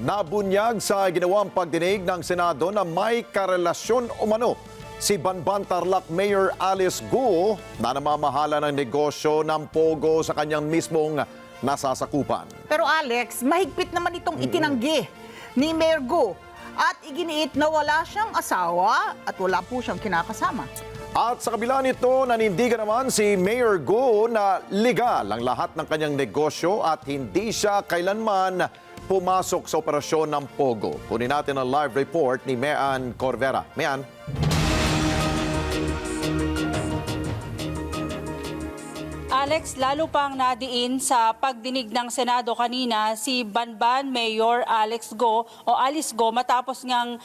Nabunyag sa ginawang pagdinig ng Senado na may karelasyon umano si Banban Tarlac Mayor Alice Guo na namamahala ng negosyo ng Pogo sa kanyang mismong nasasakupan. Pero Alex, mahigpit naman itong itinanggi ni Mayor Guo at iginiit na wala siyang asawa at wala po siyang kinakasama. At sa kabila nito, nanindigan naman si Mayor Guo na legal ang lahat ng kanyang negosyo at hindi siya kailanman pumasok sa operasyon ng Pogo. Kunin natin ang live report ni Mean Corvera. Mean. Alex, lalo pang nadiin sa pagdinig ng Senado kanina si Banban Mayor Alice Go matapos ngang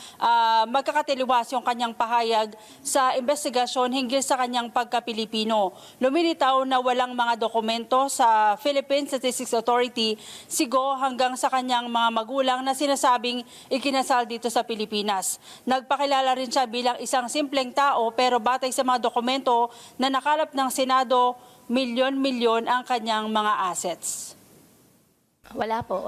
magkakatiliwas yung kanyang pahayag sa investigasyon hinggil sa kanyang pagka-Pilipino. Lumilitaw na walang mga dokumento sa Philippine Statistics Authority si Go hanggang sa kanyang mga magulang na sinasabing ikinasal dito sa Pilipinas. Nagpakilala rin siya bilang isang simpleng tao pero batay sa mga dokumento na nakalap ng Senado, milyon-milyon ang kanyang mga assets. Wala po.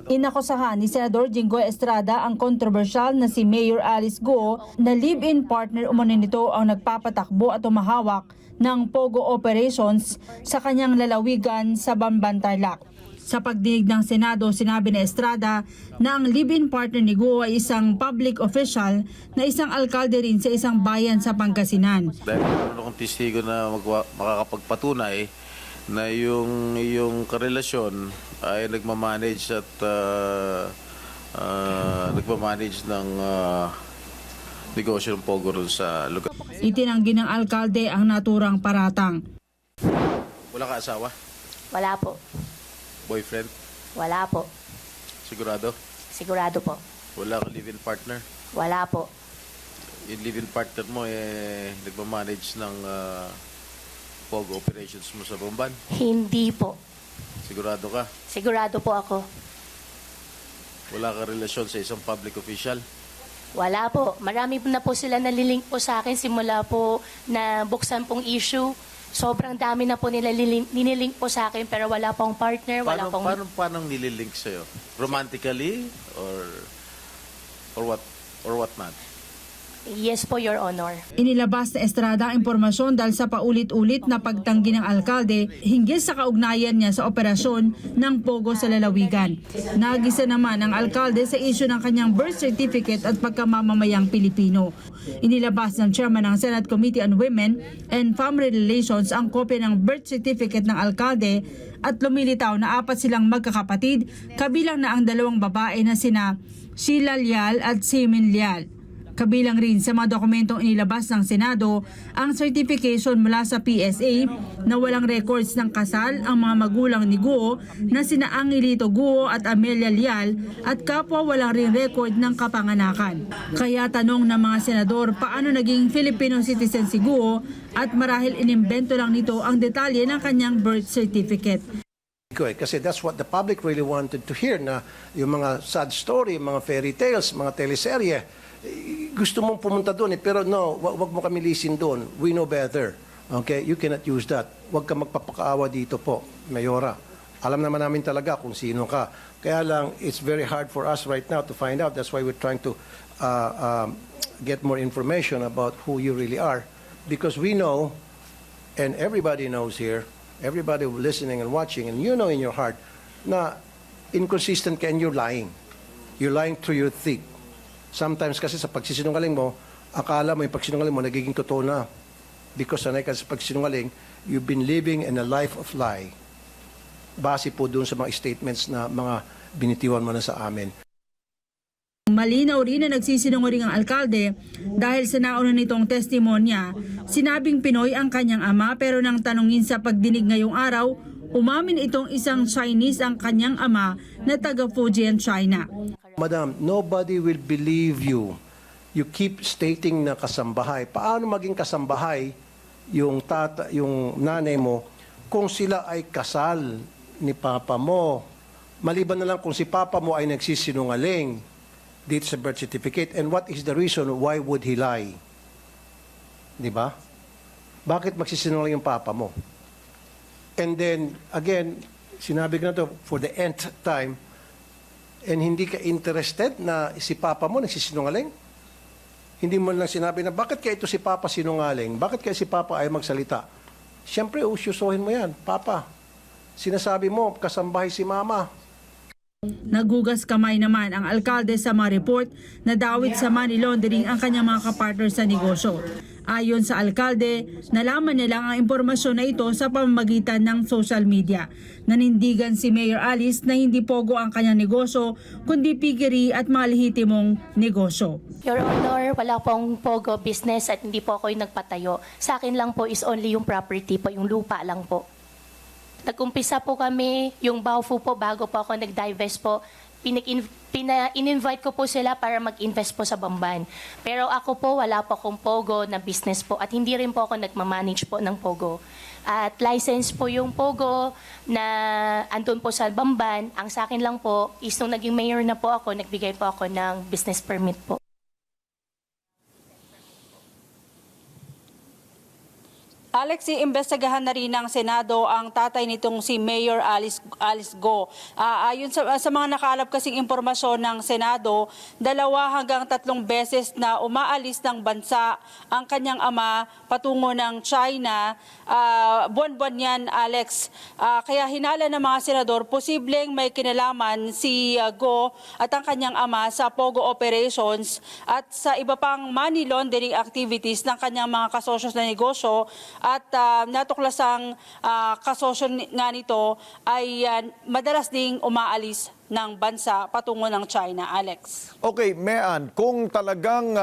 Inakusahan ni Senador Jinggoy Estrada ang kontrobersyal na si Mayor Alice Guo na live-in partner umano nito ang nagpapatakbo at umahawak ng Pogo operations sa kanyang lalawigan sa Banban Tarlac. Sa pagdinig ng Senado, sinabi ni Estrada na ang live-in partner ni Guo ay isang public official na isang alkalde rin sa isang bayan sa Pangasinan. Dahil meron akong testigo na makakapagpatunay na yung karelasyon ay nagmamanage at nagmamanage ng negosyo ng Pogo ron sa lugar. Itinanggi ng alkalde ang naturang paratang. Wala ka asawa? Wala po. Boyfriend? Wala po. Sigurado? Sigurado po. Wala kang live-in partner? Wala po. Yung live-in partner mo nagmamanage ng Pogo operations mo sa Bamban? Hindi po. Sigurado ka? Sigurado po ako. Wala ka relasyon sa isang public official? Wala po. Marami na po sila nalilink po sa akin simula po na buksan pong issue. Sobrang dami na po nila nililink po sa akin pero wala pong partner, wala pong... Paano nililink sa'yo? Romantically? Or what not? Yes po, Your Honor. Inilabas na Estrada ang impormasyon dahil sa paulit-ulit na pagtanggi ng alkalde hinggil sa kaugnayan niya sa operasyon ng Pogo sa lalawigan. Nagisa naman ang alkalde sa isyu ng kanyang birth certificate at pagkamamamayang Pilipino. Inilabas ng chairman ng Senate Committee on Women and Family Relations ang kopya ng birth certificate ng alkalde at lumilitaw na 4 silang magkakapatid, kabilang na ang 2 babae na sina Sheila Lial at Simin Lial. Kabilang rin sa mga dokumentong inilabas ng Senado ang certification mula sa PSA na walang records ng kasal ang mga magulang ni Guo na sina Angelito Guo at Amelia Lial at kapwa walang rin record ng kapanganakan. Kaya tanong ng mga senador paano naging Filipino citizen si Guo at marahil inimbento lang nito ang detalye ng kanyang birth certificate. Kasi that's what the public really wanted to hear, na yung mga sad story, mga fairy tales, mga teleserye, gusto mong pumunta doon pero no, wag mo kami lisin doon. We know better. Okay? You cannot use that. Wag ka magpapakaawa dito po, Mayora. Alam naman namin talaga kung sino ka. Kaya lang, it's very hard for us right now to find out. That's why we're trying to get more information about who you really are. Because we know, and everybody knows here, everybody listening and watching, and you know in your heart, na inconsistent ka and you're lying. You're lying through your thick. Sometimes kasi sa pagsisinungaling mo, akala mo yung pagsinungaling mo nagiging totoo na. Because sanay ka sa pagsinungaling, you've been living in a life of lie. Base po doon sa mga statements na mga binitiwan mo na sa amin. Malinaw rin na nagsisinungaling ang alkalde dahil sa nauna nitong testimonya, sinabing Pinoy ang kanyang ama pero nang tanungin sa pagdinig ngayong araw, umamin itong isang Chinese ang kanyang ama na taga Fujian, China. Madam, nobody will believe you. You keep stating na kasambahay. Paano maging kasambahay yung nanay mo kung sila ay kasal ni papa mo? Maliban na lang kung si papa mo ay nagsisinungaling dito sa birth certificate. And what is the reason why would he lie? Di ba? Bakit magsisinungaling yung papa mo? And then, again, sinabi ko na to for the nth time, and hindi ka interested na si Papa mo nagsisinungaling? Hindi mo lang sinabi na, bakit kaya ito si Papa sinungaling? Bakit kaya si Papa ay magsalita? Siyempre, usyusohin mo yan. Papa, sinasabi mo, kasambahay si Mama. Nagugas kamay naman ang alkalde sa mga report na dawit sa money laundering ang kanyang mga kapartner sa negosyo. Ayon sa alkalde, nalaman niya lang ang impormasyon na ito sa pamamagitan ng social media. Nanindigan si Mayor Alice na hindi pogo ang kanyang negosyo, kundi piggery at mga lehitimong negosyo. Your Honor, wala pong Pogo business at hindi po ako yung nagpatayo. Sa akin lang po is only yung property po, yung lupa lang po. Nag-umpisa po kami, yung Baofu po, bago po ako nag-divest po, in-invite ko po sila para mag-invest po sa Bamban. Pero ako po, wala po akong Pogo na business po at hindi rin po ako nagmamanage po ng Pogo. At license po yung Pogo na andun po sa Bamban. Ang sa akin lang po is nung naging mayor na po ako, nagbigay po ako ng business permit po. Alex, iimbestigahan na rin ng Senado ang tatay nitong si Mayor Alice Go. Ayon sa mga nakalap kasing impormasyon ng Senado, 2 hanggang 3 beses na umaalis ng bansa ang kanyang ama patungo ng China. Buwan-buwan yan, Alex. Kaya hinala ng mga senador, posibleng may kinalaman si Go at ang kanyang ama sa Pogo operations at sa iba pang money laundering activities ng kanyang mga kasosyos na negosyo. At natuklasang kasosyo nga nito ay madalas ding umaalis ng bansa patungo ng China, Alex. Okay, Mean, kung talagang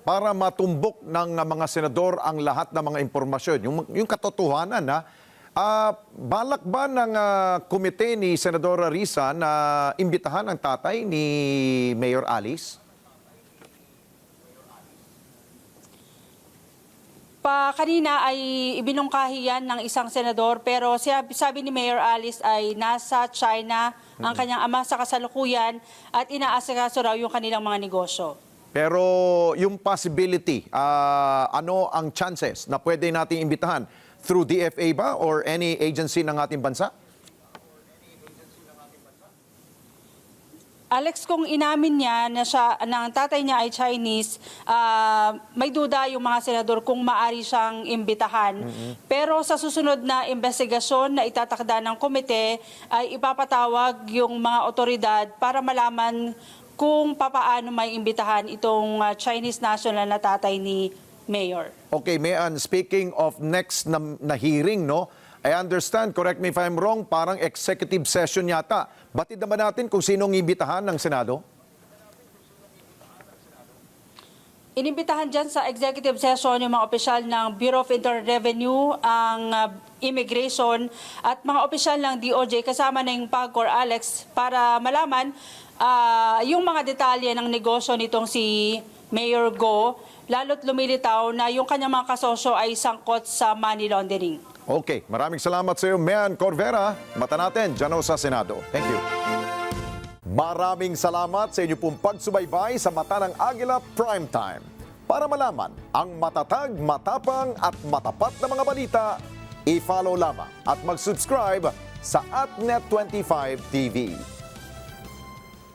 para matumbok ng mga senador ang lahat ng mga impormasyon, yung katotohanan, balak ba ng komite ni Senadora Risa na imbitahan ang tatay ni Mayor Alice? Kanina ay ibinungkahi yan ng isang senador pero sabi ni Mayor Alice ay nasa China ang kanyang ama sa kasalukuyan at inaasikaso raw yung kanilang mga negosyo. Pero yung possibility, ano ang chances na pwede nating imbitahan? Through DFA ba or any agency ng ating bansa? Alex, kung inamin niya na ng tatay niya ay Chinese, may duda yung mga senador kung maari siyang imbitahan. Pero sa susunod na investigasyon na itatakda ng komite, ay ipapatawag yung mga otoridad para malaman kung papaano may imbitahan itong Chinese national na tatay ni Mayor. Okay, Mean, speaking of next na hearing, no? I understand, correct me if I'm wrong, parang executive session yata. Batid naman natin kung sinong imbitahan ng Senado? Inimbitahan dyan sa executive session yung mga opisyal ng Bureau of Internal Revenue, ang Immigration at mga opisyal ng DOJ kasama na yung PAGCOR, Alex, para malaman yung mga detalye ng negosyo nitong si Mayor Go, lalo't lumilitaw na yung kanyang mga kasosyo ay sangkot sa money laundering. Okay, maraming salamat sa iyo, Mean Corvera. Mata natin dyan sa Senado. Thank you. Maraming salamat sa inyo pong pagsubaybay sa Mata ng Agila Primetime. Para malaman ang matatag, matapang at matapat na mga balita, i-follow lamang at mag-subscribe sa @Net25 TV.